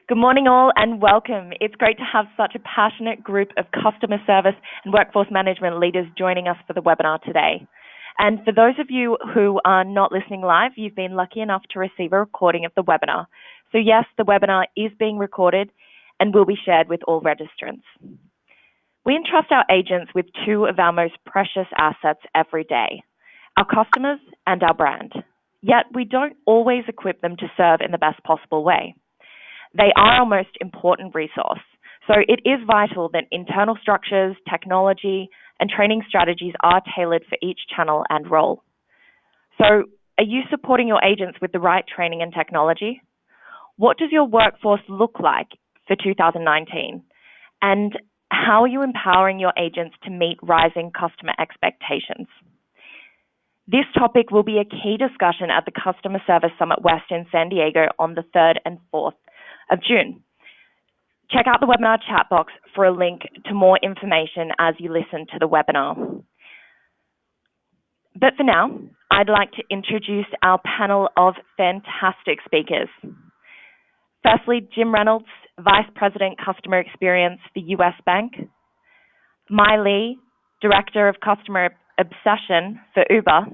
Good morning all and welcome. It's great to have such a passionate group of customer service and workforce management leaders joining us for the webinar today. And for those of you who are not listening live, you've been lucky enough to receive a recording of the webinar. So yes, the webinar is being recorded and will be shared with all registrants. We entrust our agents with two of our most precious assets every day, our customers and our brand. Yet we don't always equip them to serve in the best possible way. They are our most important resource, so it is vital that internal structures, technology, and training strategies are tailored for each channel and role. So, are you supporting your agents with the right training and technology? What does your workforce look like for 2019? And how are you empowering your agents to meet rising customer expectations? This topic will be a key discussion at the Customer Service Summit West in San Diego on the 3rd and 4th of June. Check out the webinar chat box for a link to more information as you listen to the webinar. But for now, I'd like to introduce our panel of fantastic speakers. Firstly, Jim Reynolds, Vice President Customer Experience for US Bank. Mai Lee, Director of Customer Obsession for Uber.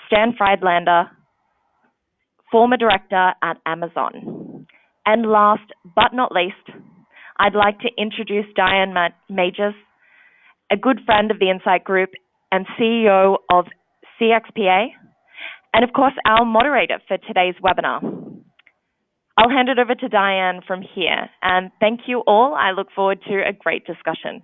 Stan Friedlander, former Director at Amazon. And last but not least, I'd like to introduce Diane Majors, a good friend of the Insight Group and CEO of CXPA, and of course our moderator for today's webinar. I'll hand it over to Diane from here, and thank you all. I look forward to a great discussion.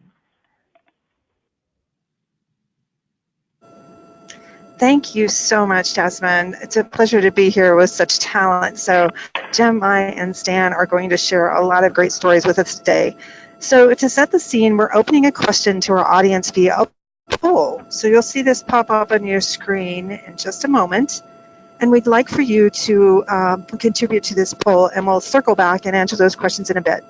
Thank you so much, Jasmine. It's a pleasure to be here with such talent. So Jim, Mai, and Stan are going to share a lot of great stories with us today. So to set the scene, we're opening a question to our audience via a poll. So you'll see this pop up on your screen in just a moment. And we'd like for you to contribute to this poll, and we'll circle back and answer those questions in a bit.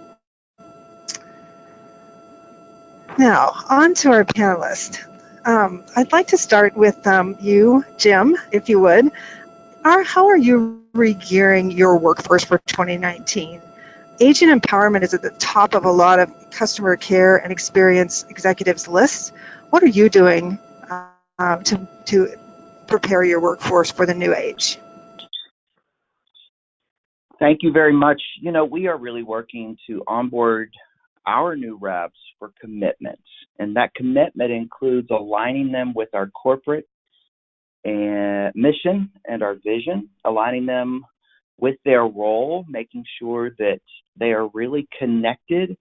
Now, on to our panelists. I'd like to start with you, Jim, if you would. How are you re-gearing your workforce for 2019? Agent empowerment is at the top of a lot of customer care and experience executives' lists. What are you doing to prepare your workforce for the new age? Thank you very much. You know, we are really working to onboard our new reps for commitments, and that commitment includes aligning them with our corporate and mission and our vision, aligning them with their role, making sure that they are really connected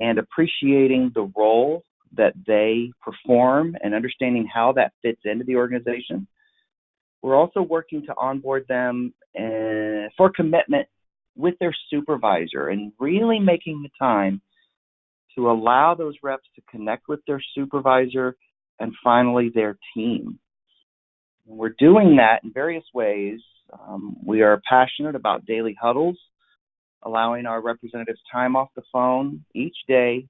and appreciating the role that they perform and understanding how that fits into the organization. We're also working to onboard them for commitment with their supervisor and really making the time to allow those reps to connect with their supervisor and finally their team. And we're doing that in various ways. We are passionate about daily huddles, allowing our representatives time off the phone each day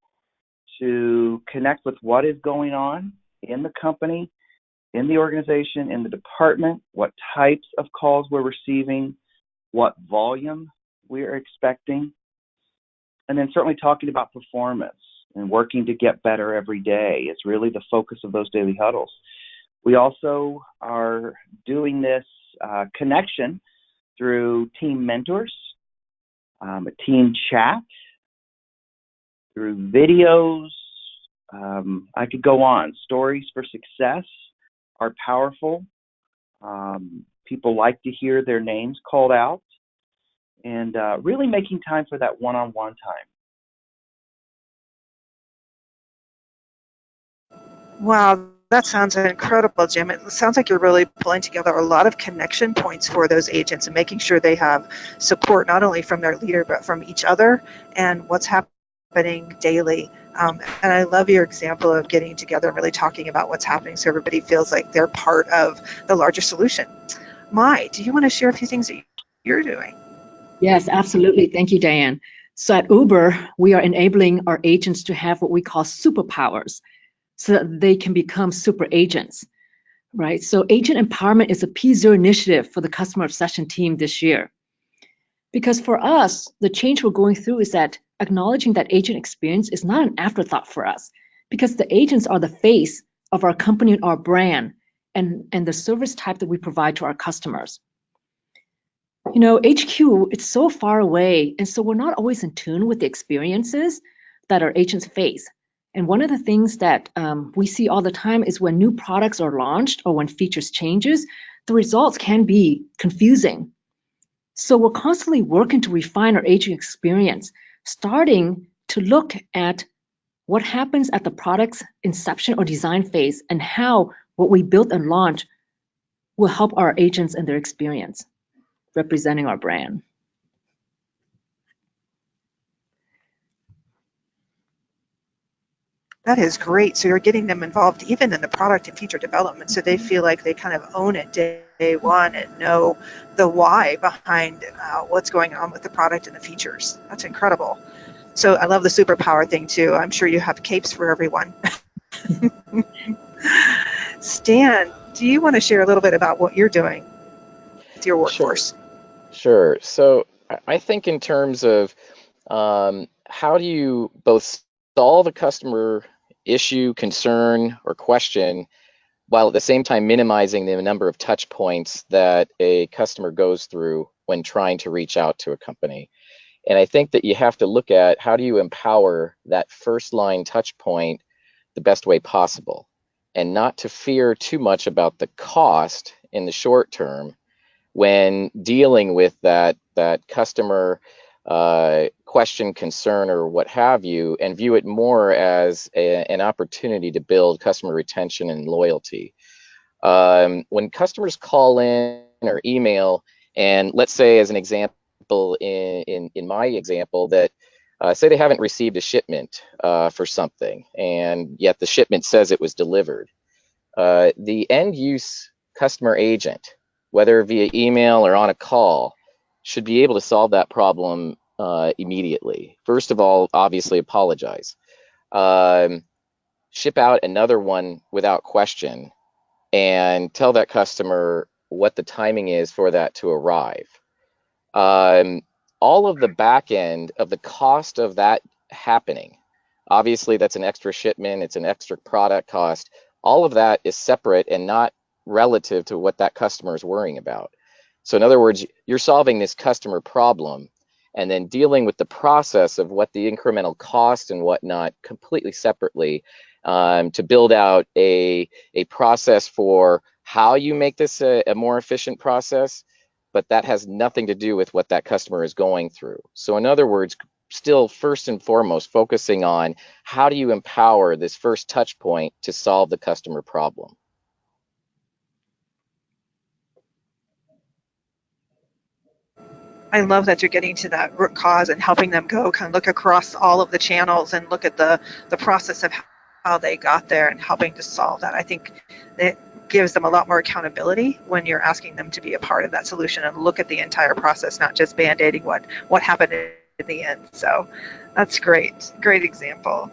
to connect with what is going on in the company, in the organization, in the department, what types of calls we're receiving, what volume we're expecting, and then certainly talking about performance and working to get better every day. It's really the focus of those daily huddles. We also are doing this connection through team mentors, a team chat, through videos. I could go on. Stories for success are powerful. People like to hear their names called out, and really making time for that one-on-one time. Wow, that sounds incredible, Jim. It sounds like you're really pulling together a lot of connection points for those agents and making sure they have support not only from their leader but from each other and what's happening daily. And I love your example of getting together and really talking about what's happening so everybody feels like they're part of the larger solution. Mai, do you want to share a few things that you're doing? Yes, absolutely. Thank you, Diane. So at Uber, we are enabling our agents to have what we call superpowers so that they can become super agents, right? So agent empowerment is a P0 initiative for the customer obsession team this year. Because for us, the change we're going through is that acknowledging that agent experience is not an afterthought for us, because the agents are the face of our company and our brand and the service type that we provide to our customers. You know, HQ, it's so far away, and so we're not always in tune with the experiences that our agents face. And one of the things that we see all the time is when new products are launched or when features changes, the results can be confusing. So we're constantly working to refine our agent experience, starting to look at what happens at the product's inception or design phase and how what we build and launch will help our agents and their experience, representing our brand. That is great. So you're getting them involved even in the product and feature development, so they feel like they kind of own it day one and know the why behind what's going on with the product and the features. That's incredible. So I love the superpower thing too. I'm sure you have capes for everyone. Stan, do you want to share a little bit about what you're doing with your workforce? Sure. So I think in terms of how do you both solve a customer issue, concern, or question, while at the same time minimizing the number of touch points that a customer goes through when trying to reach out to a company. And I think that you have to look at how do you empower that first line touch point the best way possible, and not to fear too much about the cost in the short term when dealing with that customer question, concern, or what have you, and view it more as an opportunity to build customer retention and loyalty. When customers call in or email, and let's say as an example, in my example, that say they haven't received a shipment for something, and yet the shipment says it was delivered. The end use customer agent, whether via email or on a call, should be able to solve that problem immediately. First of all, obviously apologize. Ship out another one without question and tell that customer what the timing is for that to arrive. All of the back end of the cost of that happening, obviously that's an extra shipment, it's an extra product cost. All of that is separate and not relative to what that customer is worrying about. So in other words, you're solving this customer problem and then dealing with the process of what the incremental cost and whatnot completely separately, to build out a process for how you make this a more efficient process, but that has nothing to do with what that customer is going through. So in other words, still first and foremost focusing on how do you empower this first touch point to solve the customer problem. I love that you're getting to that root cause and helping them go kind of look across all of the channels and look at the process of how they got there and helping to solve that. I think it gives them a lot more accountability when you're asking them to be a part of that solution and look at the entire process, not just band-aiding what happened in the end. So that's great. Great example.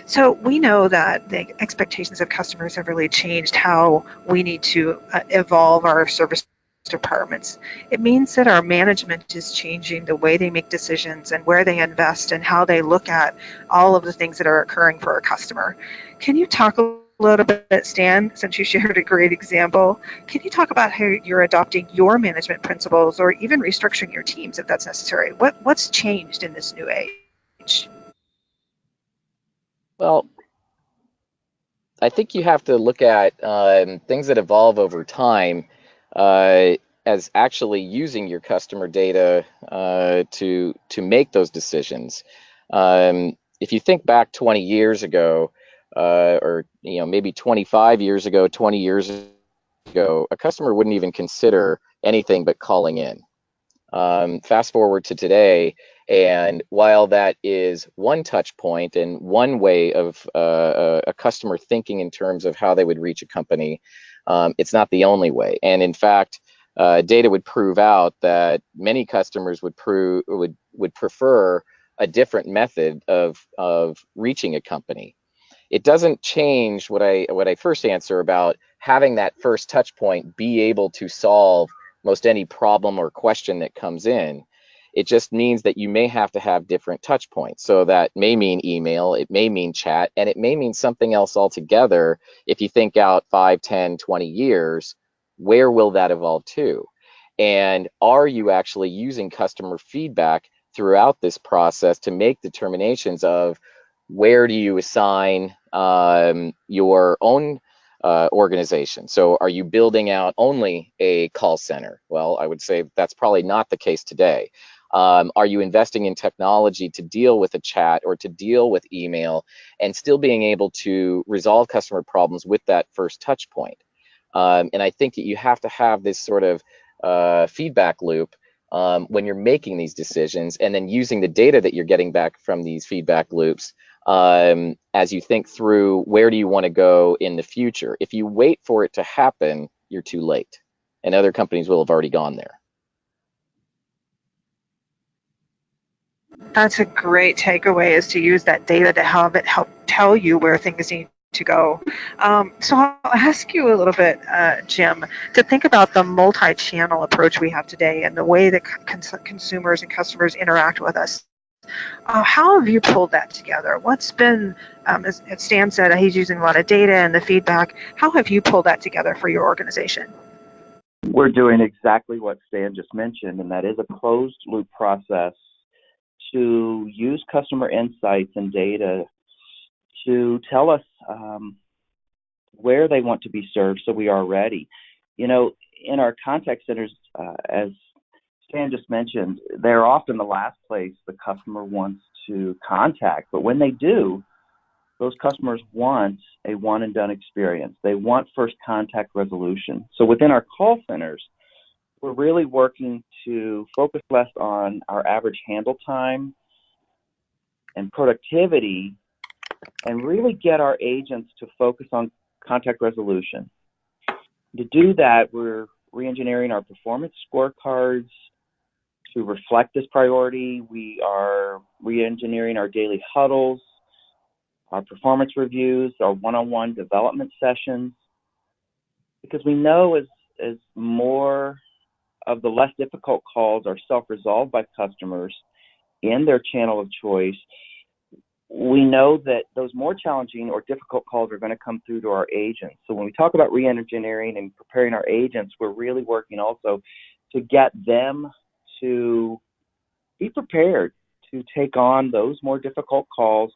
So we know that the expectations of customers have really changed how we need to evolve our service departments. It means that our management is changing the way they make decisions and where they invest and how they look at all of the things that are occurring for a customer. Can you talk a little bit, Stan, since you shared a great example? Can you talk about how you're adopting your management principles or even restructuring your teams if that's necessary? What's changed in this new age? Well, I think you have to look at things that evolve over time as actually using your customer data to make those decisions. If you think back 20 years ago, or maybe 25 years ago, 20 years ago, a customer wouldn't even consider anything but calling in. Fast forward to today, and while that is one touch point and one way of a customer thinking in terms of how they would reach a company, it's not the only way. And in fact, data would prove out that many customers would prefer a different method of reaching a company. It doesn't change what I first answer about having that first touch point be able to solve most any problem or question that comes in. It just means that you may have to have different touch points. So that may mean email, it may mean chat, and it may mean something else altogether. If you think out 5, 10, 20 years, where will that evolve to? And are you actually using customer feedback throughout this process to make determinations of where do you assign your own organization? So are you building out only a call center? Well, I would say that's probably not the case today. Are you investing in technology to deal with a chat or to deal with email and still being able to resolve customer problems with that first touch point? And I think that you have to have this sort of feedback loop when you're making these decisions, and then using the data that you're getting back from these feedback loops as you think through where do you want to go in the future. If you wait for it to happen, you're too late, and other companies will have already gone there. That's a great takeaway, is to use that data to help tell you where things need to go. So I'll ask you a little bit, Jim, to think about the multi-channel approach we have today and the way that consumers and customers interact with us. How have you pulled that together? What's been, as Stan said, he's using a lot of data and the feedback. How have you pulled that together for your organization? We're doing exactly what Stan just mentioned, and that is a closed loop process to use customer insights and data to tell us where they want to be served, so we are ready. You know, in our contact centers, as Stan just mentioned, they're often the last place the customer wants to contact, but when they do, those customers want a one and done experience. They want first contact resolution. So within our call centers, we're really working to focus less on our average handle time and productivity, and really get our agents to focus on contact resolution. To do that, we're re-engineering our performance scorecards to reflect this priority. We are re-engineering our daily huddles, our performance reviews, our one-on-one development sessions, because we know as more of the less difficult calls are self-resolved by customers in their channel of choice, we know that those more challenging or difficult calls are going to come through to our agents. So when we talk about re-engineering and preparing our agents, we're really working also to get them to be prepared to take on those more difficult calls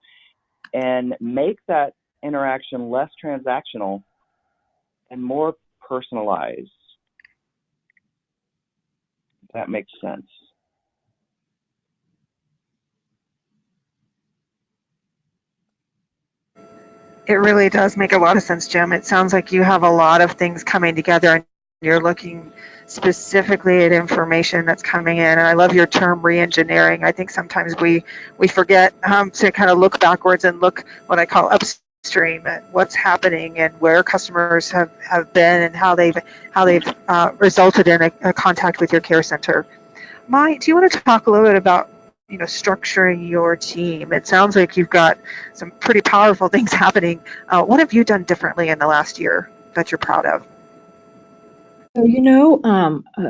and make that interaction less transactional and more personalized. If that makes sense. It really does make a lot of sense, Jim. It sounds like you have a lot of things coming together and you're looking specifically at information that's coming in. And I love your term re-engineering. I think sometimes we forget to kind of look backwards and look what I call upstream at what's happening and where customers have been and how they've resulted in a contact with your care center. Mai, do you want to talk a little bit about structuring your team? It sounds like you've got some pretty powerful things happening. What have you done differently in the last year that you're proud of? So,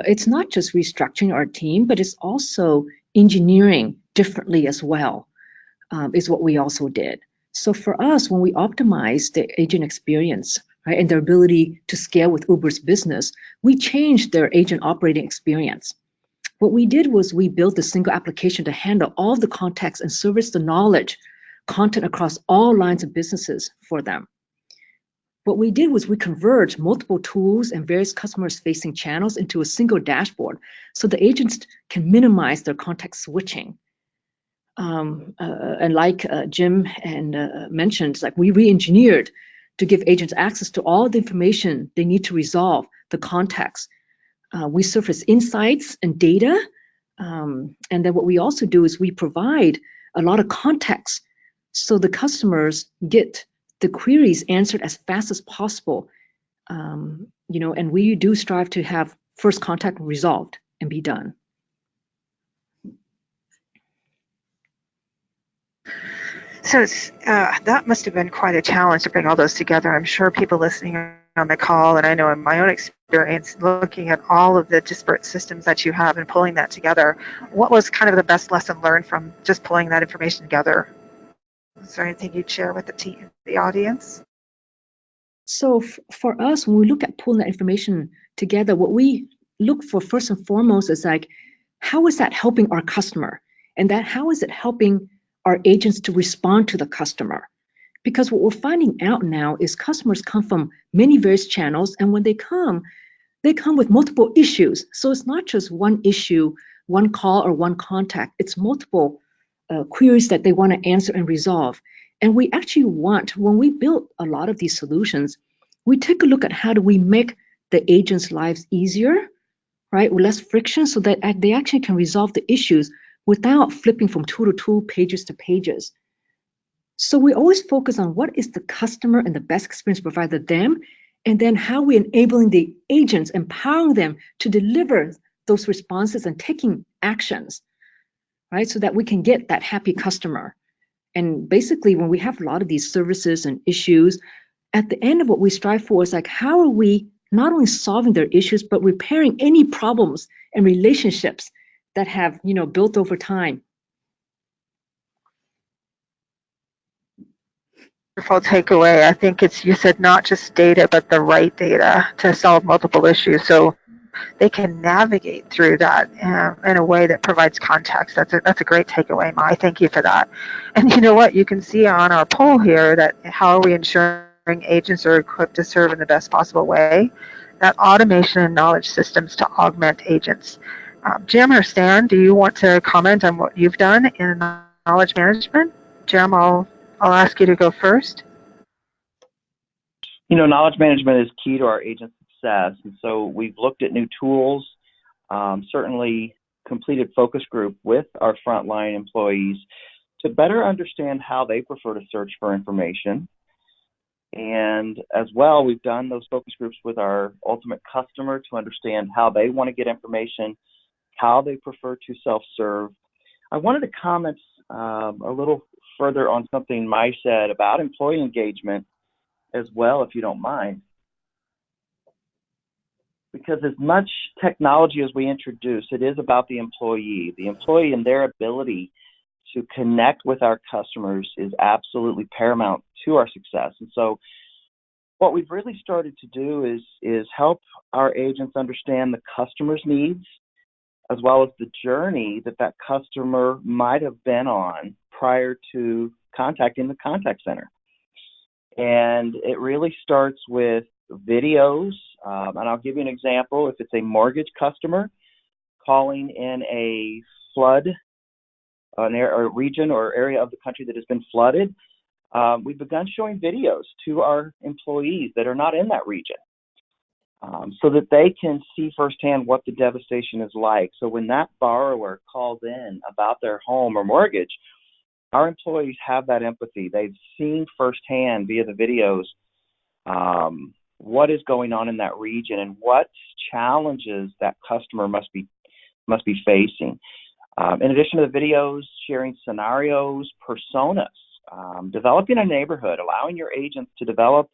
it's not just restructuring our team, but it's also engineering differently as well, is what we also did. So for us, when we optimized the agent experience, right, and their ability to scale with Uber's business, we changed their agent operating experience. What we did was we built a single application to handle all the context and service the knowledge content across all lines of businesses for them. What we did was we converged multiple tools and various customers-facing channels into a single dashboard so the agents can minimize their context switching. And like Jim mentioned, like we re-engineered to give agents access to all the information they need to resolve the context. We surface insights and data, and then what we also do is we provide a lot of context so the customers get the queries answered as fast as possible. And we do strive to have first contact resolved and be done. So that must have been quite a challenge to bring all those together. I'm sure people listening on the call, and I know in my own experience, looking at all of the disparate systems that you have and pulling that together, what was kind of the best lesson learned from just pulling that information together? Is there anything you'd share with the team, the audience? So for us, when we look at pulling that information together, what we look for first and foremost is like, how is that helping our customer? And that how is it helping our agents to respond to the customer? Because what we're finding out now is customers come from many various channels, and when they come with multiple issues. So it's not just one issue, one call, or one contact. It's multiple queries that they want to answer and resolve. And we actually want, when we build a lot of these solutions, we take a look at how do we make the agents' lives easier, right, with less friction, so that they actually can resolve the issues without flipping from tool to tool, pages to pages. So we always focus on what is the customer and the best experience provided to them, and then how we're enabling the agents, empowering them to deliver those responses and taking actions, right, so that we can get that happy customer. And basically, when we have a lot of these services and issues, at the end of what we strive for is like, how are we not only solving their issues, but repairing any problems and relationships that have, built over time. Wonderful takeaway. I think you said not just data, but the right data to solve multiple issues. So they can navigate through that in a way that provides context. That's a great takeaway, Mai. Thank you for that. And you know what? You can see on our poll here that how are we ensuring agents are equipped to serve in the best possible way? That automation and knowledge systems to augment agents. Jim or Stan, do you want to comment on what you've done in knowledge management? Jim, I'll ask you to go first. Knowledge management is key to our agent success, and so we've looked at new tools, certainly completed focus group with our frontline employees to better understand how they prefer to search for information. And as well, we've done those focus groups with our ultimate customer to understand how they want to get information, how they prefer to self-serve. I wanted to comment a little further on something Mai said about employee engagement as well, if you don't mind. Because as much technology as we introduce, it is about the employee. The employee and their ability to connect with our customers is absolutely paramount to our success. And so what we've really started to do is help our agents understand the customer's needs, as well as the journey that customer might have been on prior to contacting the contact center. And it really starts with videos, and I'll give you an example. If it's a mortgage customer calling in a flood, a region or area of the country that has been flooded, we've begun showing videos to our employees that are not in that region, so that they can see firsthand what the devastation is like. So when that borrower calls in about their home or mortgage, our employees have that empathy. They've seen firsthand via the videos what is going on in that region and what challenges that customer must be facing. In addition to the videos, sharing scenarios, personas, developing a neighborhood, allowing your agents to develop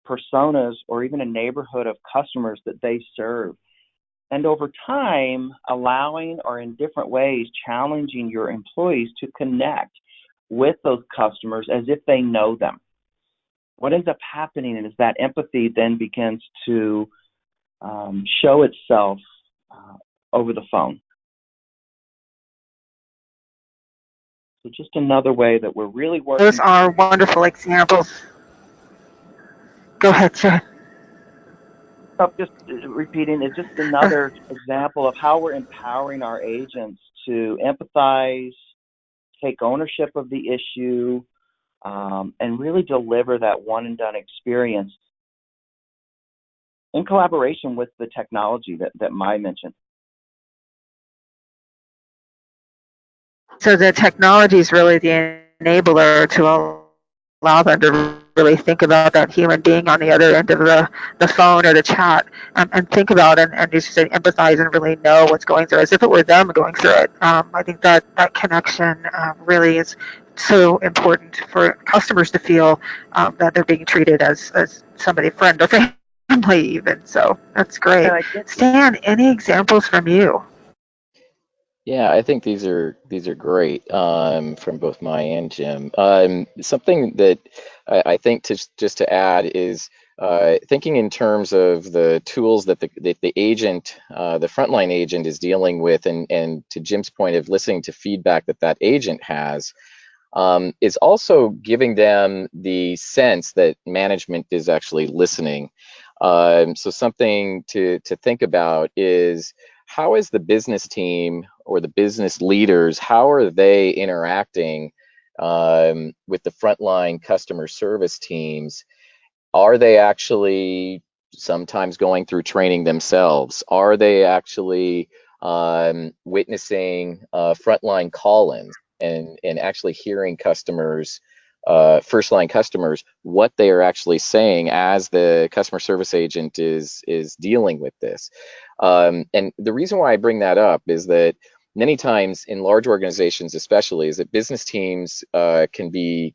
personas or even a neighborhood of customers that they serve. And over time, allowing or in different ways challenging your employees to connect with those customers as if they know them. What ends up happening is that empathy then begins to show itself over the phone. So just another way that we're really working. Those are wonderful examples. Go ahead, sir. Just repeating, it's just another example of how we're empowering our agents to empathize, take ownership of the issue, and really deliver that one and done experience in collaboration with the technology that Mai mentioned. So the technology is really the enabler to allow them to really think about that human being on the other end of the phone or the chat, and think about it and just say empathize and really know what's going through as if it were them going through it. I think that connection really is so important for customers to feel that they're being treated as somebody, friend or family. family even. So that's great. Stan, any examples from you? Yeah, I think these are great from both Maya and Jim. Something that I think just to add is thinking in terms of the tools that the agent, the frontline agent, is dealing with, and to Jim's point of listening to feedback that agent has, is also giving them the sense that management is actually listening. So something to think about is, how is the business team or the business leaders, how are they interacting with the frontline customer service teams? Are they actually sometimes going through training themselves? Are they actually witnessing frontline call-ins and actually hearing customers, first line customers, what they are actually saying as the customer service agent is dealing with this? And the reason why I bring that up is that many times in large organizations, especially, is that business teams can be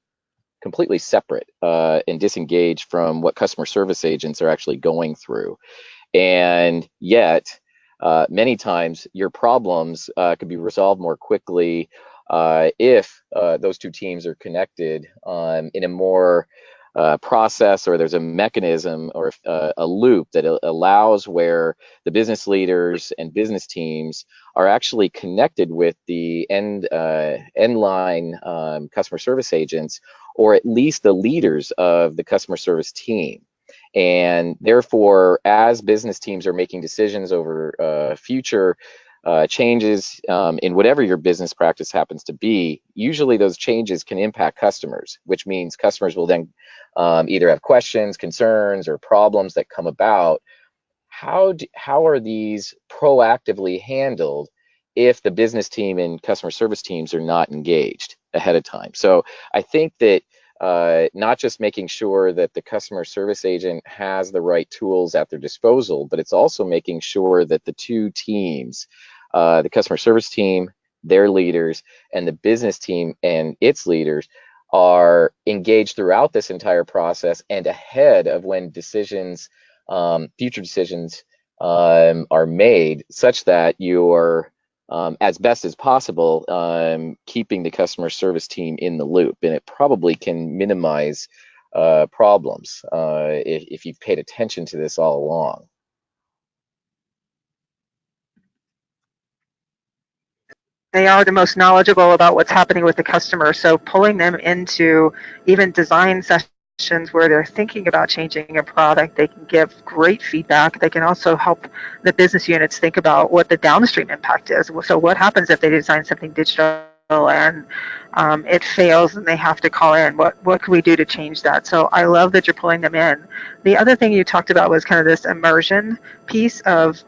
completely separate and disengaged from what customer service agents are actually going through. And yet, many times your problems could be resolved more quickly if those two teams are connected in a more process, or there's a mechanism or a loop that allows where the business leaders and business teams are actually connected with the end line customer service agents, or at least the leaders of the customer service team. And therefore, as business teams are making decisions over future changes in whatever your business practice happens to be, usually those changes can impact customers, which means customers will then either have questions, concerns, or problems that come about. How are these proactively handled if the business team and customer service teams are not engaged ahead of time? So I think that not just making sure that the customer service agent has the right tools at their disposal, but it's also making sure that the two teams, the customer service team, their leaders, and the business team and its leaders, are engaged throughout this entire process and ahead of when decisions, future decisions, are made, such that you're as best as possible keeping the customer service team in the loop. And it probably can minimize problems if you've paid attention to this all along. They are the most knowledgeable about what's happening with the customer. So pulling them into even design sessions where they're thinking about changing a product, they can give great feedback. They can also help the business units think about what the downstream impact is. So what happens if they design something digital and it fails and they have to call in? What can we do to change that? So I love that you're pulling them in. The other thing you talked about was kind of this immersion piece of,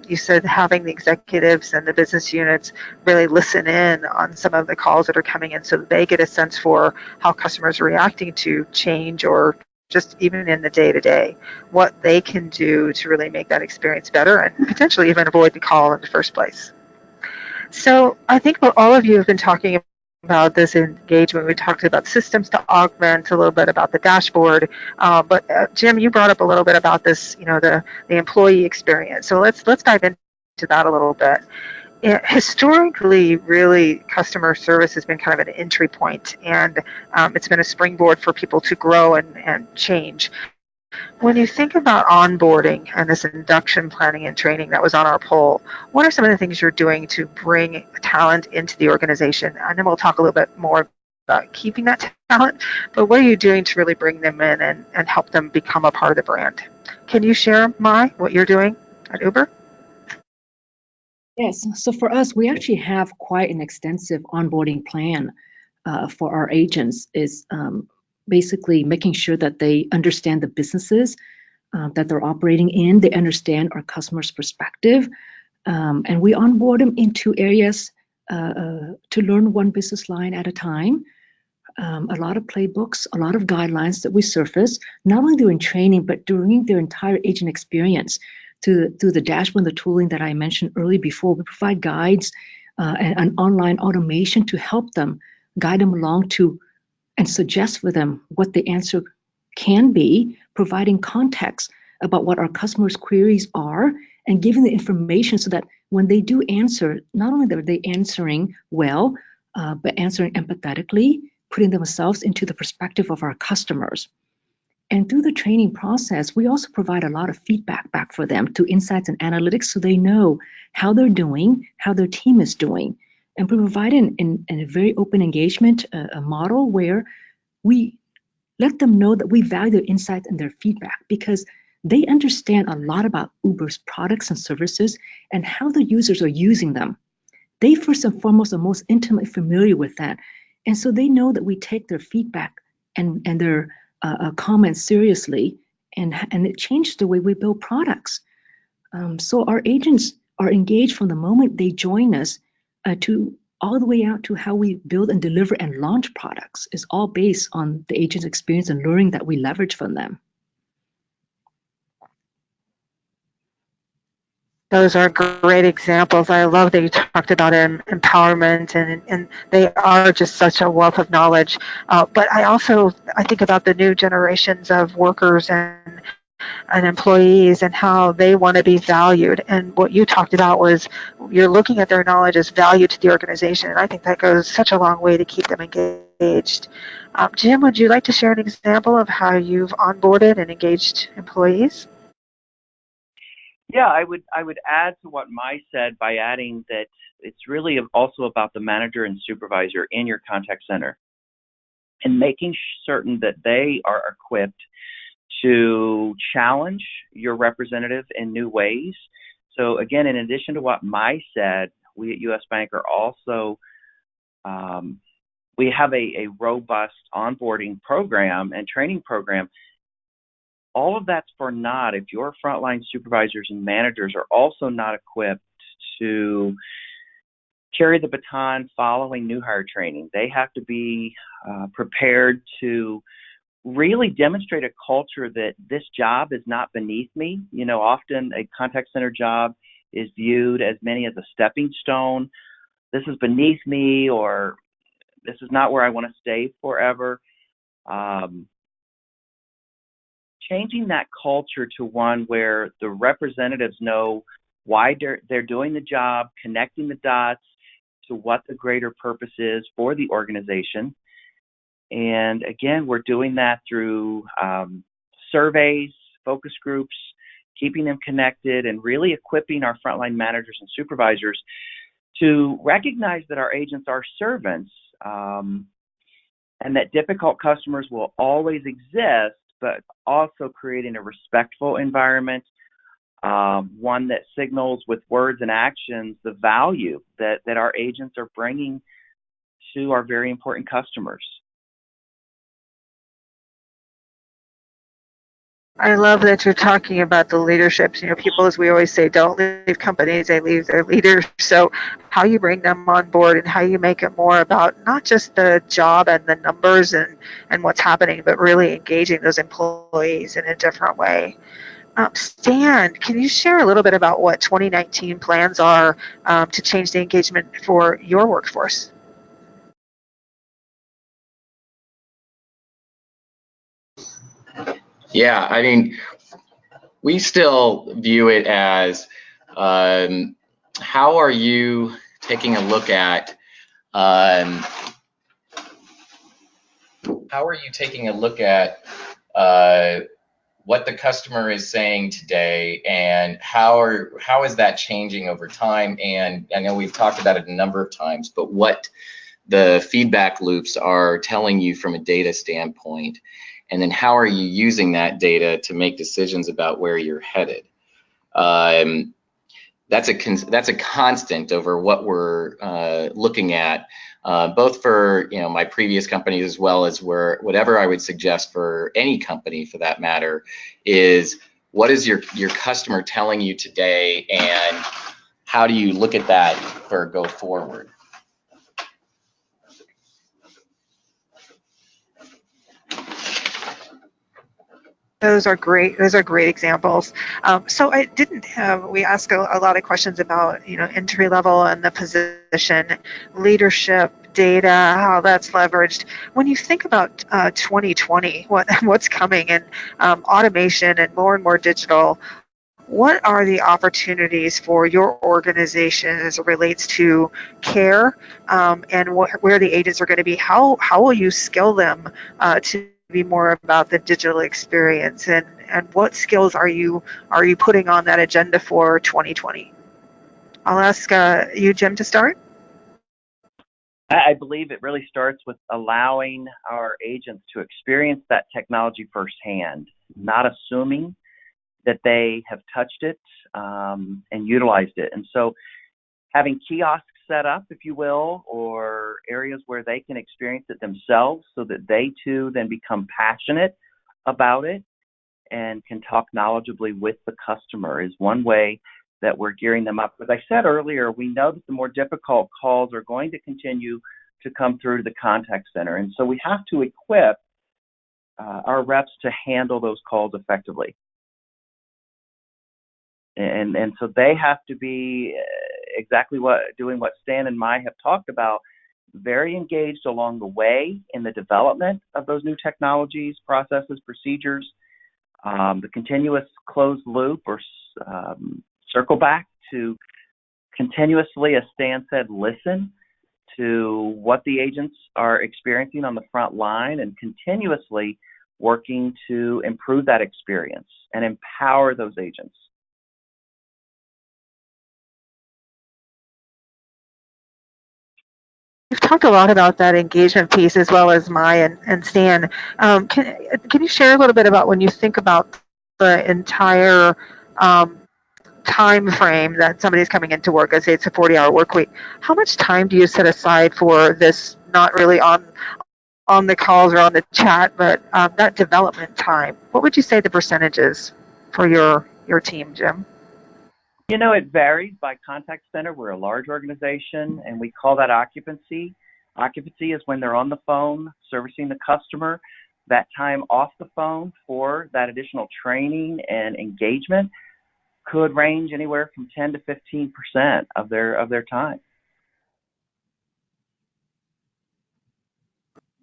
you said having the executives and the business units really listen in on some of the calls that are coming in, so that they get a sense for how customers are reacting to change, or just even in the day-to-day, what they can do to really make that experience better and potentially even avoid the call in the first place. So I think what all of you have been talking about this engagement. We talked about systems to augment, a little bit about the dashboard, but Jim, you brought up a little bit about this, the employee experience. So let's dive into that a little bit. Historically, really, customer service has been kind of an entry point, and it's been a springboard for people to grow and change. When you think about onboarding and this induction planning and training that was on our poll, what are some of the things you're doing to bring talent into the organization? And then we'll talk a little bit more about keeping that talent, but what are you doing to really bring them in and help them become a part of the brand? Can you share, Mai, what you're doing at Uber? Yes, so for us, we actually have quite an extensive onboarding plan for our agents. Is basically making sure that they understand the businesses that they're operating in, they understand our customers' perspective, and we onboard them into areas to learn one business line at a time. A lot of playbooks, a lot of guidelines that we surface, not only during training, but during their entire agent experience. Through the dashboard, the tooling that I mentioned earlier before, we provide guides and online automation to help them, guide them along to, and suggest for them what the answer can be, providing context about what our customers' queries are and giving the information so that when they do answer, not only are they answering well, but answering empathetically, putting themselves into the perspective of our customers. And through the training process, we also provide a lot of feedback back for them to insights and analytics so they know how they're doing, how their team is doing. And we provide in a very open engagement a model where we let them know that we value their insights and their feedback because they understand a lot about Uber's products and services and how the users are using them. They first and foremost are most intimately familiar with that. And so they know that we take their feedback and their comments seriously, and it changed the way we build products. So our agents are engaged from the moment they join us to all the way out to how we build and deliver and launch products. Is all based on the agent's experience and learning that we leverage from them. Those are great examples. I love that you talked about empowerment, and they are just such a wealth of knowledge. But I think about the new generations of workers and employees and how they want to be valued. And what you talked about was you're looking at their knowledge as value to the organization. And I think that goes such a long way to keep them engaged. Jim, would you like to share an example of how you've onboarded and engaged employees? Yeah, I would add to what Mai said by adding that it's really also about the manager and supervisor in your contact center and making certain that they are equipped to challenge your representative in new ways. So again, in addition to what Mai said, we at US Bank are also, we have a robust onboarding program and training program. All of that's for naught if your frontline supervisors and managers are also not equipped to carry the baton following new hire training. They have to be prepared to really demonstrate a culture that this job is not beneath me. You know, often a contact center job is viewed as many as a stepping stone. This is beneath me, or this is not where I want to stay forever. Changing that culture to one where the representatives know why they're doing the job, connecting the dots to what the greater purpose is for the organization. And again, we're doing that through surveys, focus groups, keeping them connected, and really equipping our frontline managers and supervisors to recognize that our agents are servants, and that difficult customers will always exist, but also creating a respectful environment, one that signals with words and actions the value that our agents are bringing to our very important customers. I love that you're talking about the leaderships. You know, people, as we always say, don't leave companies, they leave their leaders. So how you bring them on board and how you make it more about not just the job and the numbers and what's happening, but really engaging those employees in a different way. Stan, can you share a little bit about what 2019 plans are to change the engagement for your workforce? Yeah, I mean, we still view it as how are you taking a look at what the customer is saying today, and how is that changing over time? And I know we've talked about it a number of times, but what the feedback loops are telling you from a data standpoint, and then how are you using that data to make decisions about where you're headed? That's a constant over what we're looking at, both for my previous companies as well as whatever I would suggest for any company for that matter is what is your customer telling you today, and how do you look at that for go forward? Those are great. Those are great examples. So I didn't have. We ask a lot of questions about entry level and the position, leadership, data, how that's leveraged. When you think about 2020, what's coming, and automation and more digital, what are the opportunities for your organization as it relates to care, and where the agents are going to be? How will you skill them to be more about the digital experience, and what skills are you putting on that agenda for 2020? I'll ask you, Jim, to start. I believe it really starts with allowing our agents to experience that technology firsthand, not assuming that they have touched it and utilized it. And so having kiosks set up, if you will, or areas where they can experience it themselves so that they too then become passionate about it and can talk knowledgeably with the customer is one way that we're gearing them up. As I said earlier, we know that the more difficult calls are going to continue to come through to the contact center. And so we have to equip our reps to handle those calls effectively. And so they have to be exactly doing what Stan and Mai have talked about, very engaged along the way in the development of those new technologies, processes, procedures, the continuous closed loop or circle back to continuously, as Stan said, listen to what the agents are experiencing on the front line and continuously working to improve that experience and empower those agents. We've talked a lot about that engagement piece, as well as Mai and Stan. Can you share a little bit about when you think about the entire time frame that somebody's coming into work? Let's say it's a 40-hour work week. How much time do you set aside for this, not really on the calls or on the chat, but that development time? What would you say the percentage is for your team, Jim? You know, it varies by contact center. We're a large organization, and we call that occupancy. Occupancy is when they're on the phone servicing the customer. That time off the phone for that additional training and engagement could range anywhere from 10 to 15% of their time.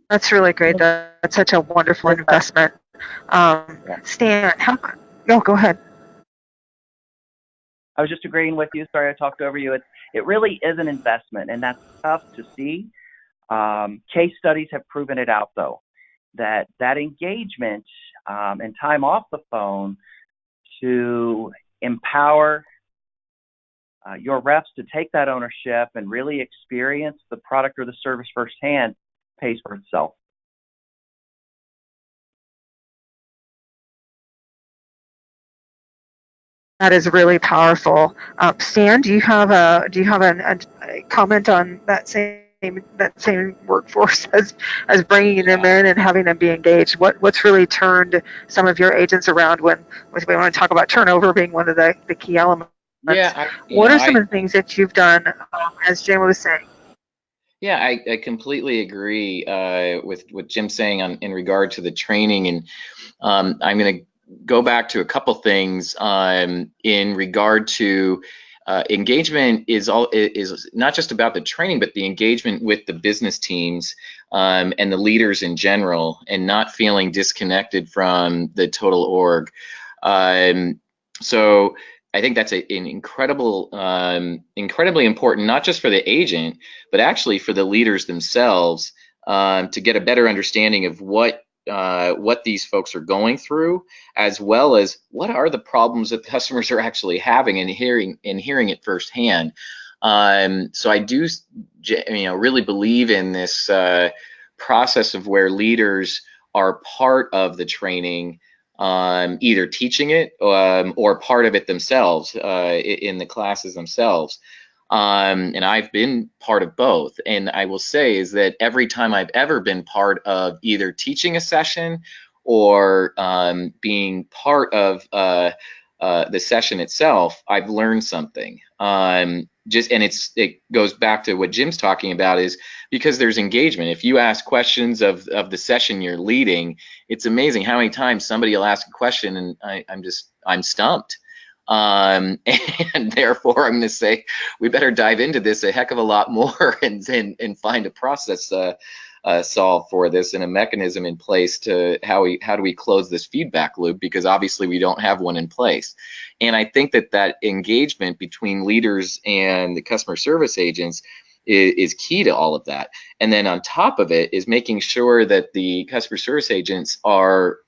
That's really great. That's such a wonderful investment. Stan, go ahead. I was just agreeing with you. Sorry, I talked over you. It really is an investment, and that's tough to see. Case studies have proven it out, though, that engagement and time off the phone to empower your reps to take that ownership and really experience the product or the service firsthand pays for itself. That is really powerful. Stan, do you have a comment on that same workforce as bringing them in and having them be engaged? What's really turned some of your agents around when we want to talk about turnover being one of the key elements? Yeah. What are some of the things that you've done, as Jim was saying? Yeah, I completely agree with what Jim's saying in regard to the training, and I'm going to go back to a couple things in regard to engagement is not just about the training, but the engagement with the business teams and the leaders in general, and not feeling disconnected from the total org. So I think that's an incredibly important, not just for the agent, but actually for the leaders themselves, to get a better understanding of what these folks are going through, as well as what are the problems that customers are actually having, and hearing it firsthand. So I do, really believe in this process of where leaders are part of the training, either teaching it or part of it themselves in the classes themselves. And I've been part of both. And I will say is that every time I've ever been part of either teaching a session or being part of the session itself, I've learned something. And it goes back to what Jim's talking about, is because there's engagement. If you ask questions of the session you're leading, it's amazing how many times somebody will ask a question and I'm stumped. and therefore I'm going to say we better dive into this a heck of a lot more and find a process solve for this and a mechanism in place to how do we close this feedback loop, because obviously we don't have one in place. And I think that engagement between leaders and the customer service agents is key to all of that. And then on top of it is making sure that the customer service agents are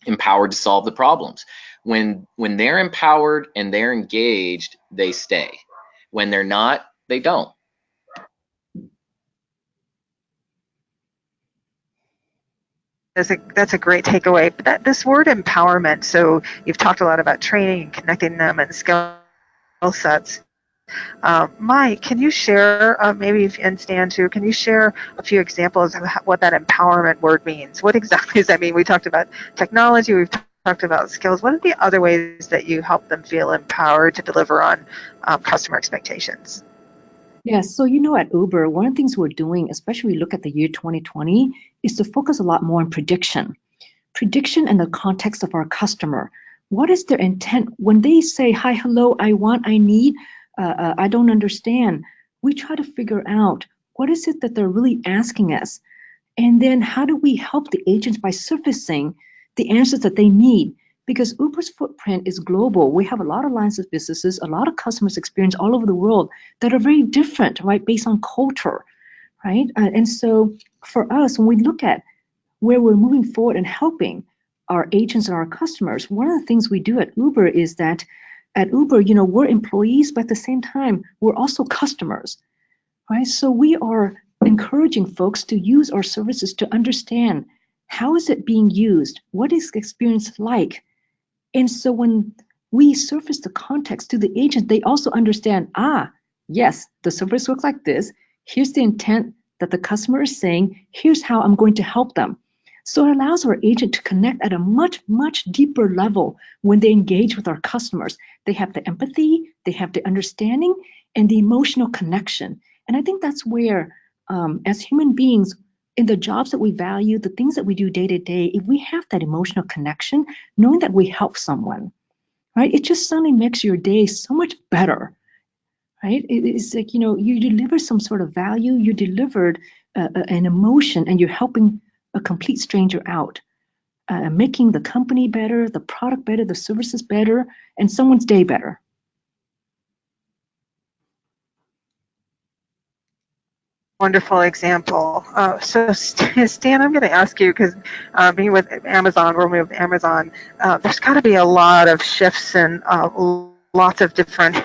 empowered to solve the problems. When they're empowered and they're engaged, they stay. When they're not, they don't. That's a great takeaway. But this word empowerment, so you've talked a lot about training and connecting them and skill sets. Mike, can you share, and Stan too, can you share a few examples of what that empowerment word means? What exactly does that mean? We talked about technology, we've talked about skills. What are the other ways that you help them feel empowered to deliver on customer expectations? Yes, so at Uber, one of the things we're doing, especially we look at the year 2020, is to focus a lot more on prediction. Prediction in the context of our customer. What is their intent when they say, hi, hello, I want, I need, I don't understand? We try to figure out what is it that they're really asking us? And then how do we help the agents by surfacing the answers that they need? Because Uber's footprint is global. We have a lot of lines of businesses, a lot of customers experience all over the world that are very different, right, based on culture, right? And so for us, when we look at where we're moving forward and helping our agents and our customers, one of the things we do at Uber is that at Uber, we're employees, but at the same time, we're also customers, right? So we are encouraging folks to use our services to understand how is it being used? What is the experience like? And so when we surface the context to the agent, they also understand, yes, the service looks like this. Here's the intent that the customer is saying. Here's how I'm going to help them. So it allows our agent to connect at a much, much deeper level when they engage with our customers. They have the empathy, they have the understanding, and the emotional connection. And I think that's where, as human beings, in the jobs that we value, the things that we do day to day, if we have that emotional connection, knowing that we help someone, right? It just suddenly makes your day so much better, right? It's like, you deliver some sort of value, you delivered an emotion, and you're helping a complete stranger out, making the company better, the product better, the services better, and someone's day better. Wonderful example. So Stan, I'm going to ask you, because being with Amazon, working with Amazon, there's got to be a lot of shifts and lots of different,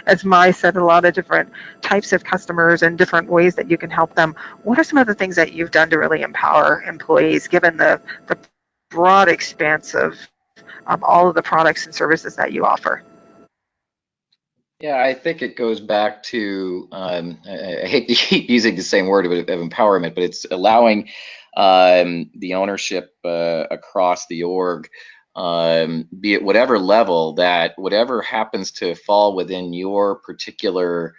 as Mai said, a lot of different types of customers and different ways that you can help them. What are some of the things that you've done to really empower employees, given the broad expanse of all of the products and services that you offer? Yeah, I think it goes back to, I hate to keep using the same word of empowerment, but it's allowing the ownership across the org, be it whatever level, that whatever happens to fall within your particular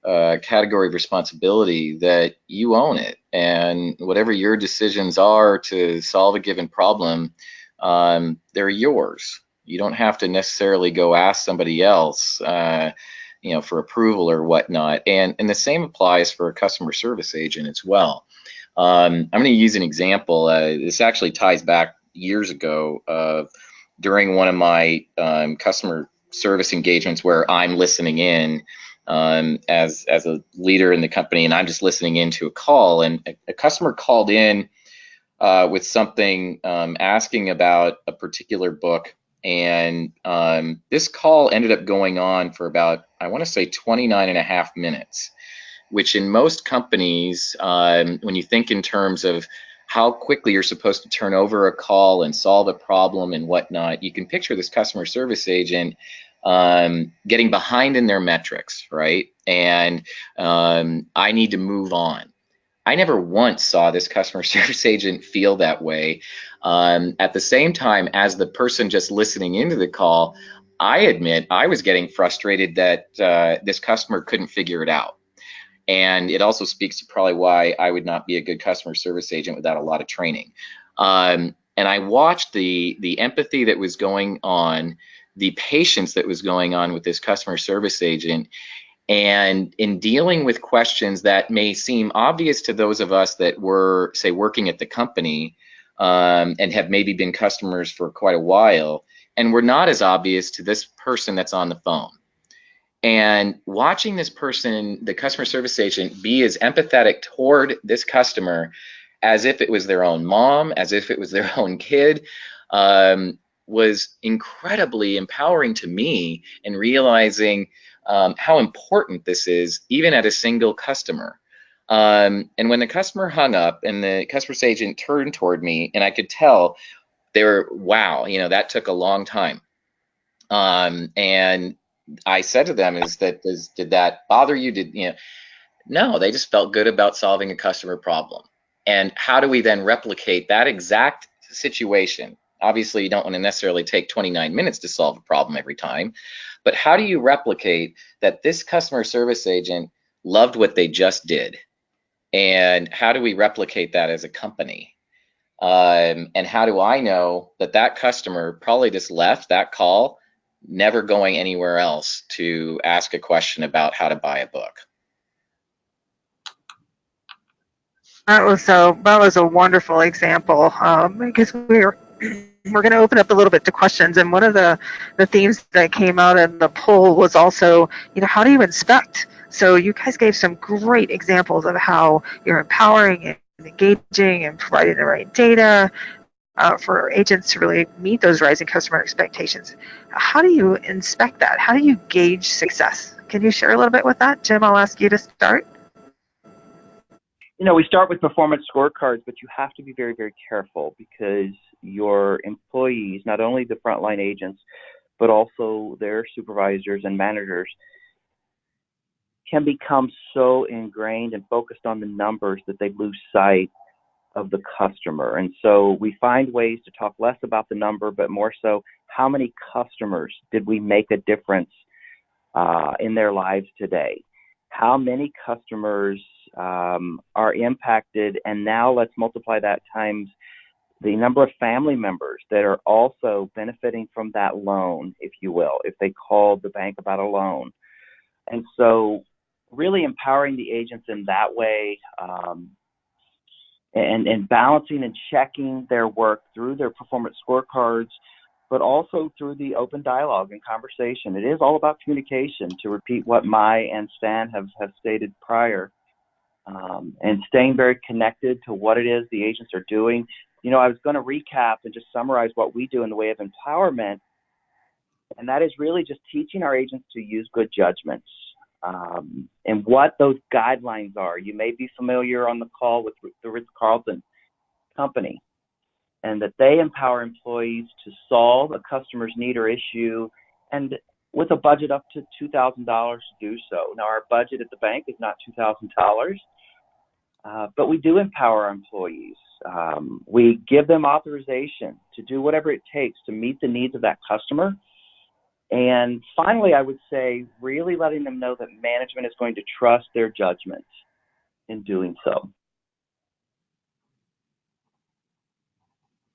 category of responsibility, that you own it. And whatever your decisions are to solve a given problem, they're yours. You don't have to necessarily go ask somebody else, for approval or whatnot. And the same applies for a customer service agent as well. I'm going to use an example. This actually ties back years ago during one of my customer service engagements where I'm listening in as a leader in the company, and I'm just listening into a call. And a customer called in with something asking about a particular book. And this call ended up going on for about, I want to say 29 and a half minutes, which in most companies, when you think in terms of how quickly you're supposed to turn over a call and solve a problem and whatnot, you can picture this customer service agent getting behind in their metrics, right? And I need to move on. I never once saw this customer service agent feel that way. At the same time, as the person just listening into the call, I admit I was getting frustrated that this customer couldn't figure it out. And it also speaks to probably why I would not be a good customer service agent without a lot of training. And I watched the empathy that was going on the patience that was going on with this customer service agent. And in dealing with questions that may seem obvious to those of us that were, say, working at the company and have maybe been customers for quite a while, and were not as obvious to this person that's on the phone. And watching this person, the customer service agent, be as empathetic toward this customer as if it was their own mom, as if it was their own kid, was incredibly empowering to me in realizing how important this is, even at a single customer. And when the customer hung up and the customer agent turned toward me, and I could tell they were, wow, you know, that took a long time. And I said to them, did that bother you? No, they just felt good about solving a customer problem. And how do we then replicate that exact situation? Obviously, you don't want to necessarily take 29 minutes to solve a problem every time, but how do you replicate that this customer service agent loved what they just did? And how do we replicate that as a company? And how do I know that that customer probably just left that call, never going anywhere else to ask a question about how to buy a book? That was a wonderful example, because we're going to open up a little bit to questions, and one of the themes that came out in the poll was also, you know, how do you inspect? So you guys gave some great examples of how you're empowering and engaging and providing the right data for agents to really meet those rising customer expectations. How do you inspect that? How do you gauge success? Can you share a little bit with that? Jim, I'll ask you to start. You know, we start with performance scorecards, but you have to be very, very careful because your employees, not only the frontline agents, but also their supervisors and managers, can become so ingrained and focused on the numbers that they lose sight of the customer. And so we find ways to talk less about the number, but more so, how many customers did we make a difference in their lives today? How many customers are impacted, and now let's multiply that times the number of family members that are also benefiting from that loan, if you will, if they called the bank about a loan. And so really empowering the agents in that way, and balancing and checking their work through their performance scorecards, but also through the open dialogue and conversation. It is all about communication, to repeat what Mai and Stan have stated prior, and staying very connected to what it is the agents are doing. You know, I was going to recap and just summarize what we do in the way of empowerment, and that is really just teaching our agents to use good judgments, and what those guidelines are. You may be familiar on the call with the Ritz-Carlton company, and that they empower employees to solve a customer's need or issue, and with a budget up to $2,000 to do so. Now, our budget at the bank is not $2,000, but we do empower our employees. We give them authorization to do whatever it takes to meet the needs of that customer. And finally, I would say really letting them know that management is going to trust their judgment in doing so.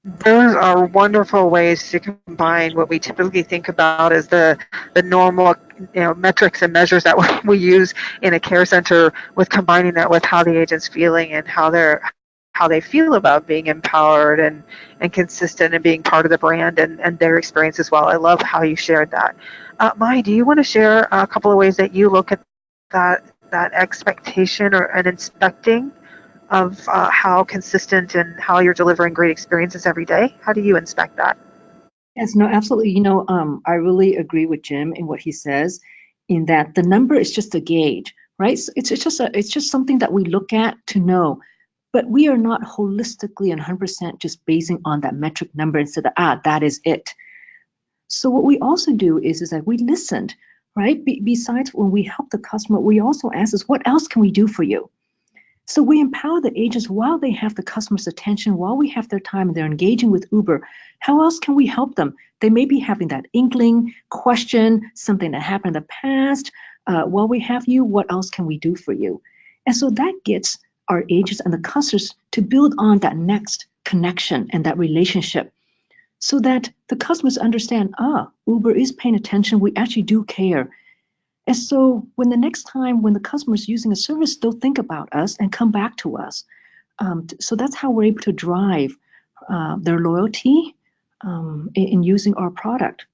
Those are wonderful ways to combine what we typically think about as the normal, you know, metrics and measures that we use in a care center, with combining that with how the agent's feeling and how they feel about being empowered and consistent and being part of the brand and their experience as well. I love how you shared that. Mai, do you want to share a couple of ways that you look at that expectation and inspecting of how consistent and how you're delivering great experiences every day? How do you inspect that? Yes, no, absolutely. You know, I really agree with Jim in what he says, in that the number is just a gauge, right? So it's just something that we look at to know, but we are not holistically and 100% just basing on that metric number and say that, that is it. So what we also do is that we listened, right? Besides when we help the customer, we also ask us, what else can we do for you? So we empower the agents while they have the customer's attention, while we have their time and they're engaging with Uber. How else can we help them? They may be having that inkling, question, something that happened in the past. While we have you, what else can we do for you? And so that gets our agents and the customers to build on that next connection and that relationship. so that the customers understand, Uber is paying attention, we actually do care. And so when the next time when the customer is using a service, they'll think about us and come back to us. So that's how we're able to drive their loyalty in using our product.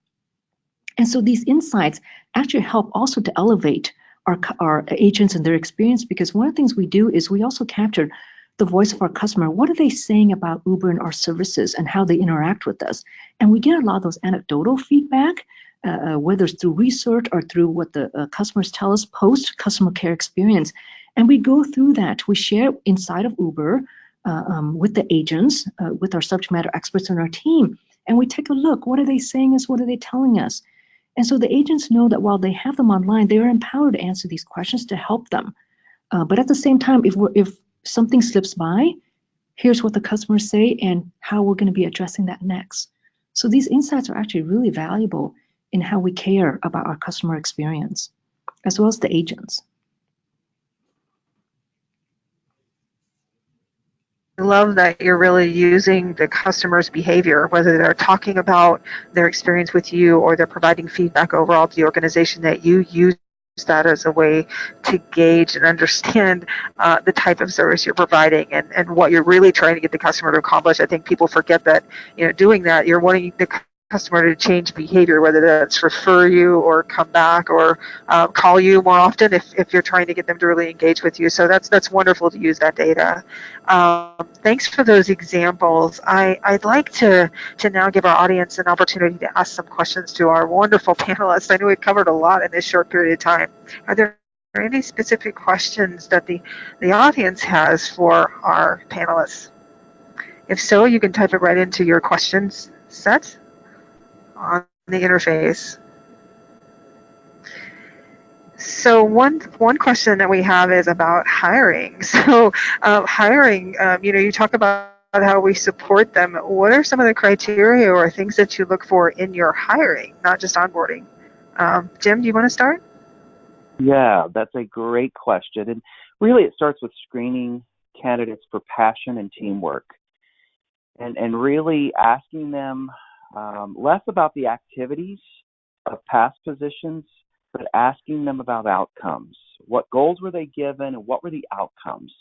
And so these insights actually help also to elevate our agents and their experience, because one of the things we do is we also capture the voice of our customer. What are they saying about Uber and our services and how they interact with us? And we get a lot of those anecdotal feedback, whether it's through research or through what the customers tell us post customer care experience. And we go through that. We share inside of Uber with the agents, with our subject matter experts on our team. And we take a look. What are they saying us? What are they telling us? And so the agents know that while they have them online, they are empowered to answer these questions to help them. But at the same time, if something slips by, here's what the customers say and how we're going to be addressing that next. So these insights are actually really valuable in how we care about our customer experience, as well as the agents. I love that you're really using the customer's behavior, whether they're talking about their experience with you or they're providing feedback overall to the organization, that you use that as a way to gauge and understand the type of service you're providing and what you're really trying to get the customer to accomplish. I think people forget that, doing that, you're wanting the customer to change behavior, whether that's refer you or come back or call you more often if you're trying to get them to really engage with you. So that's wonderful to use that data. Thanks for those examples. I'd like to now give our audience an opportunity to ask some questions to our wonderful panelists. I know we've covered a lot in this short period of time. Are there any specific questions that the audience has for our panelists? If so, you can type it right into your questions set on the interface. So one question that we have is about hiring. So hiring, you talk about how we support them. What are some of the criteria or things that you look for in your hiring, not just onboarding? Jim, do you want to start? Yeah, that's a great question. And really it starts with screening candidates for passion and teamwork, and really asking them less about the activities of past positions, but asking them about outcomes. What goals were they given and what were the outcomes?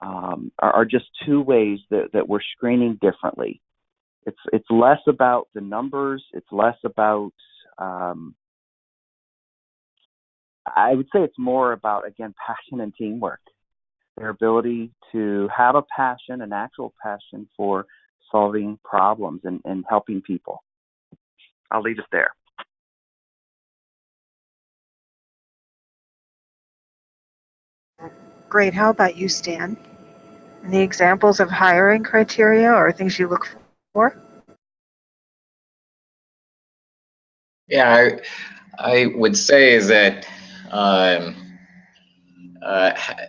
Are just two ways that we're screening differently. It's less about the numbers. It's less about, I would say it's more about, again, passion and teamwork. Their ability to have a passion, an actual passion for solving problems and helping people. I'll leave it there. Great. How about you, Stan? Any examples of hiring criteria or things you look for? Yeah, I would say is that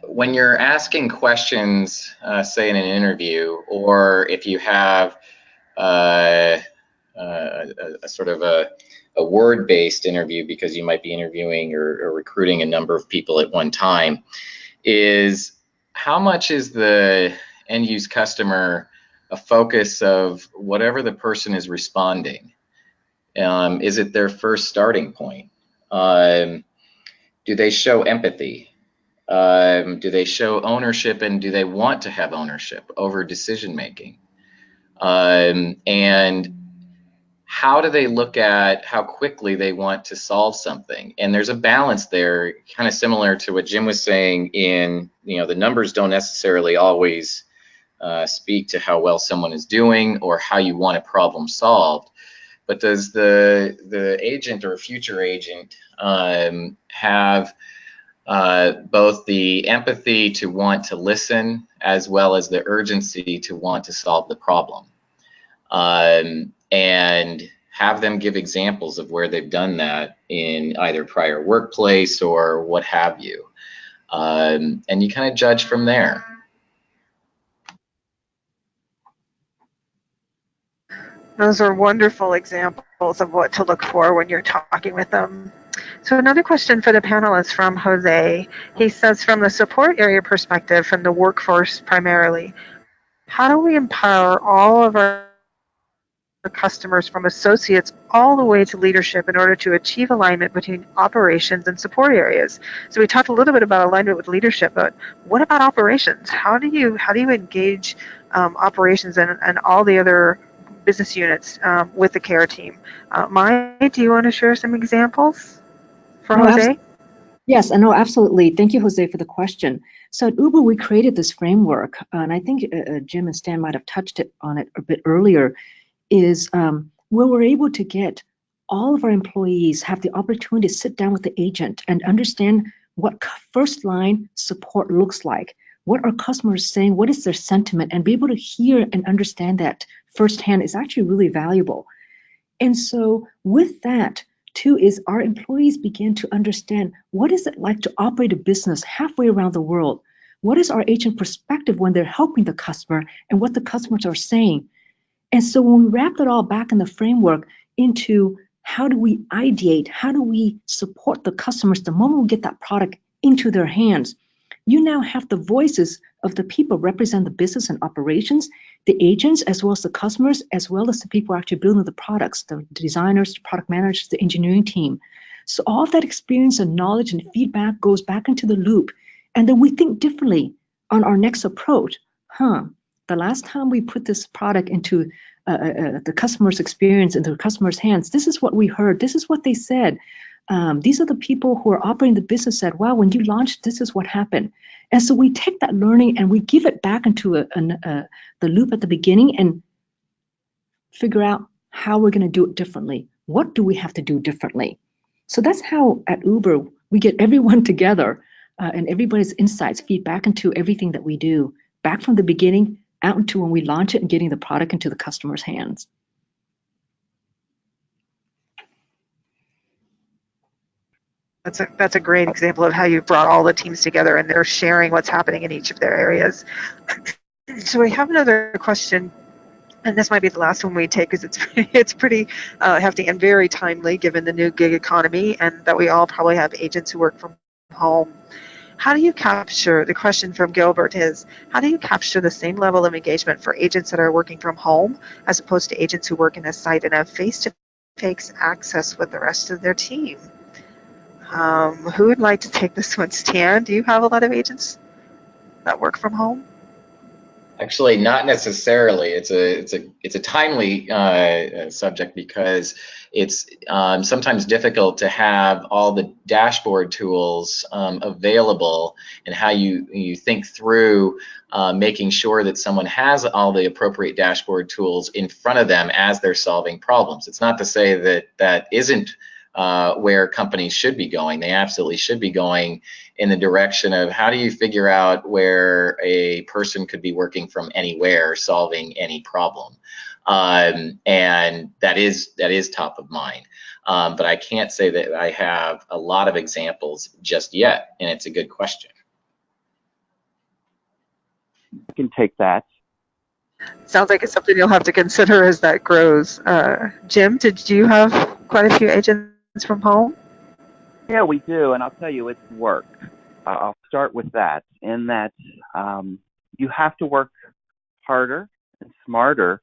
when you're asking questions, say in an interview, or if you have a sort of a word-based interview, because you might be interviewing or recruiting a number of people at one time, is how much is the end-use customer a focus of whatever the person is responding? Is it their first starting point? Do they show empathy? Do they show ownership, and do they want to have ownership over decision making? And how do they look at how quickly they want to solve something? And there's a balance there, kind of similar to what Jim was saying in, the numbers don't necessarily always speak to how well someone is doing or how you want a problem solved. But does the agent or future agent have both the empathy to want to listen as well as the urgency to want to solve the problem? And have them give examples of where they've done that in either prior workplace or what have you. And you kind of judge from there. Those are wonderful examples of what to look for when you're talking with them. So another question for the panelists from Jose. He says, from the support area perspective, from the workforce primarily, how do we empower all of our customers from associates all the way to leadership in order to achieve alignment between operations and support areas. So we talked a little bit about alignment with leadership, but what about operations? How do you engage operations and all the other business units with the care team? Mai, do you want to share some examples for No, Jose? yes, I know, absolutely. Thank you, Jose, for the question. So at Uber, we created this framework, and I think Jim and Stan might have touched on it a bit earlier, is where we're able to get all of our employees have the opportunity to sit down with the agent and understand what first line support looks like, what our customers are saying, what is their sentiment, and be able to hear and understand that firsthand is actually really valuable. And so with that, too, is our employees begin to understand what is it like to operate a business halfway around the world? What is our agent perspective when they're helping the customer and what the customers are saying? And so when we wrap it all back in the framework into how do we ideate, how do we support the customers the moment we get that product into their hands, you now have the voices of the people represent the business and operations, the agents, as well as the customers, as well as the people actually building the products, the designers, the product managers, the engineering team. So all of that experience and knowledge and feedback goes back into the loop. And then we think differently on our next approach. The last time we put this product into the customer's experience, into the customer's hands, this is what we heard. This is what they said. These are the people who are operating the business said, wow, when you launched, this is what happened. And so we take that learning and we give it back into the loop at the beginning and figure out how we're going to do it differently. What do we have to do differently? So that's how at Uber, we get everyone together and everybody's insights feed back into everything that we do, back from the beginning out into when we launch it and getting the product into the customer's hands. That's a great example of how you brought all the teams together and they're sharing what's happening in each of their areas. So we have another question, and this might be the last one we take because it's pretty hefty and very timely given the new gig economy and that we all probably have agents who work from home. How do you capture, the question from Gilbert is, how do you capture the same level of engagement for agents that are working from home as opposed to agents who work in a site and have face-to-face access with the rest of their team? Who would like to take this one? Stan, do you have a lot of agents that work from home? Actually, not necessarily. It's a timely subject because it's sometimes difficult to have all the dashboard tools available, and how you think through making sure that someone has all the appropriate dashboard tools in front of them as they're solving problems. It's not to say that that isn't where companies should be going. They absolutely should be going in the direction of how do you figure out where a person could be working from anywhere, solving any problem, and that is top of mind. But I can't say that I have a lot of examples just yet, and it's a good question. I can take that. Sounds like it's something you'll have to consider as that grows. Jim, did you have quite a few agents from home? Yeah, we do, and I'll tell you, it's work. I'll start with that, in that you have to work harder and smarter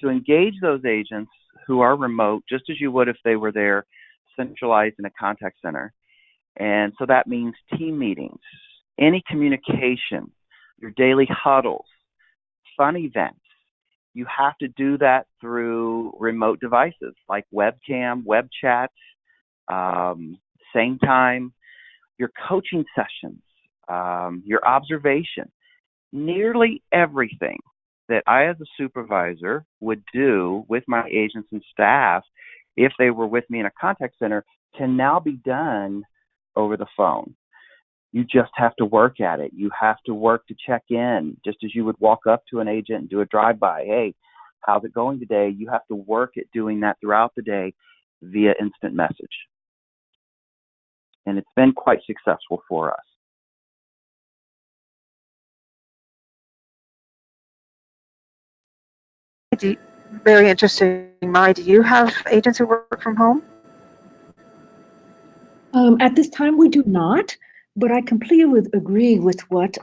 to engage those agents who are remote, just as you would if they were there centralized in a contact center. And so that means team meetings, any communication, your daily huddles, fun events. You have to do that through remote devices like webcam, web chat, same time, your coaching sessions, your observation. Nearly everything that I as a supervisor would do with my agents and staff if they were with me in a contact center can now be done over the phone. You just have to work at it. You have to work to check in, just as you would walk up to an agent and do a drive-by. Hey, how's it going today? You have to work at doing that throughout the day via instant message. And it's been quite successful for us. Very interesting. Mai, do you have agents who work from home? At this time, we do not, but I completely agree with what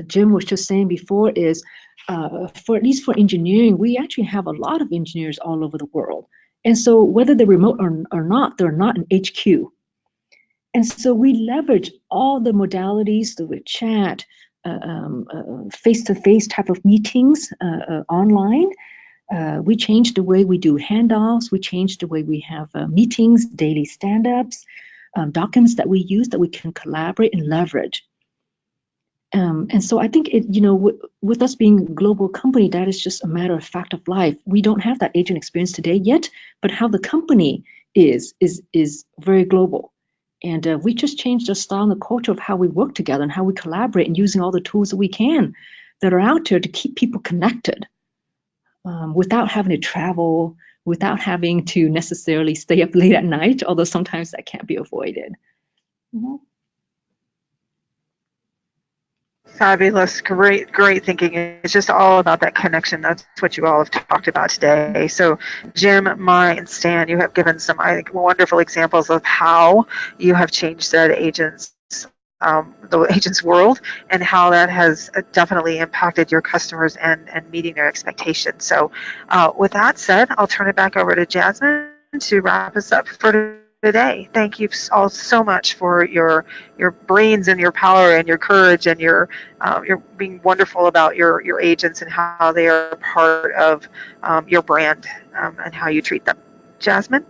Jim was just saying before is for at least for engineering, we actually have a lot of engineers all over the world. And so whether they're remote or not, they're not in HQ. And so we leverage all the modalities, the chat, face-to-face type of meetings online. We changed the way we do handoffs. We changed the way we have meetings, daily stand-ups, documents that we use that we can collaborate and leverage. And so I think with us being a global company, that is just a matter of fact of life. We don't have that agent experience today yet, but how the company is very global. And we just changed the style and the culture of how we work together and how we collaborate and using all the tools that we can that are out there to keep people connected without having to travel, without having to necessarily stay up late at night, although sometimes that can't be avoided. Mm-hmm. Fabulous. Great thinking. It's just all about that connection. That's what you all have talked about today. So Jim, Mai, and Stan, you have given some, I think, wonderful examples of how you have changed the agent's world and how that has definitely impacted your customers and meeting their expectations. So with that said, I'll turn it back over to Jasmine to wrap us up for today. Thank you all so much for your brains and your power and your courage and your being wonderful about your agents and how they are part of your brand and how you treat them. Jasmine?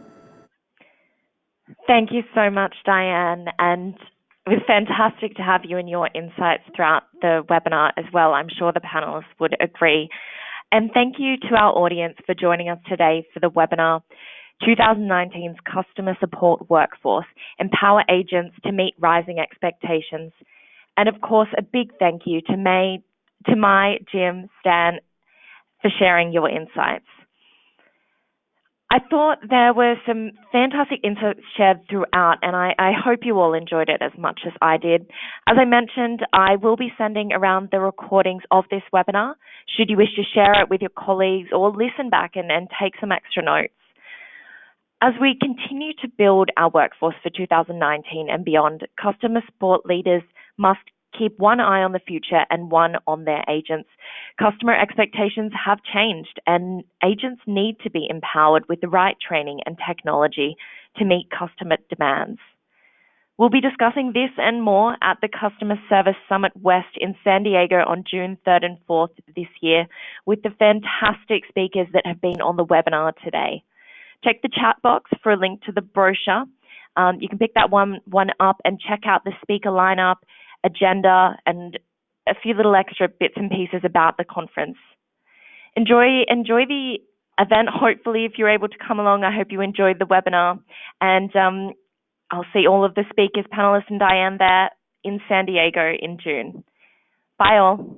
Thank you so much, Diane. And it was fantastic to have you and your insights throughout the webinar as well. I'm sure the panelists would agree. And thank you to our audience for joining us today for the webinar, 2019's Customer Support Workforce, Empower Agents to Meet Rising Expectations. And of course, a big thank you to Mai, Jim, Stan, for sharing your insights. I thought there were some fantastic insights shared throughout, and I hope you all enjoyed it as much as I did. As I mentioned, I will be sending around the recordings of this webinar, should you wish to share it with your colleagues or listen back and take some extra notes. As we continue to build our workforce for 2019 and beyond, customer support leaders must keep one eye on the future and one on their agents. Customer expectations have changed, and agents need to be empowered with the right training and technology to meet customer demands. We'll be discussing this and more at the Customer Service Summit West in San Diego on June 3rd and 4th this year with the fantastic speakers that have been on the webinar today. Check the chat box for a link to the brochure. You can pick that one up and check out the speaker lineup, agenda, and a few little extra bits and pieces about the conference. Enjoy the event. Hopefully, if you're able to come along, I hope you enjoyed the webinar. And I'll see all of the speakers, panelists, and Diane there in San Diego in June. Bye all.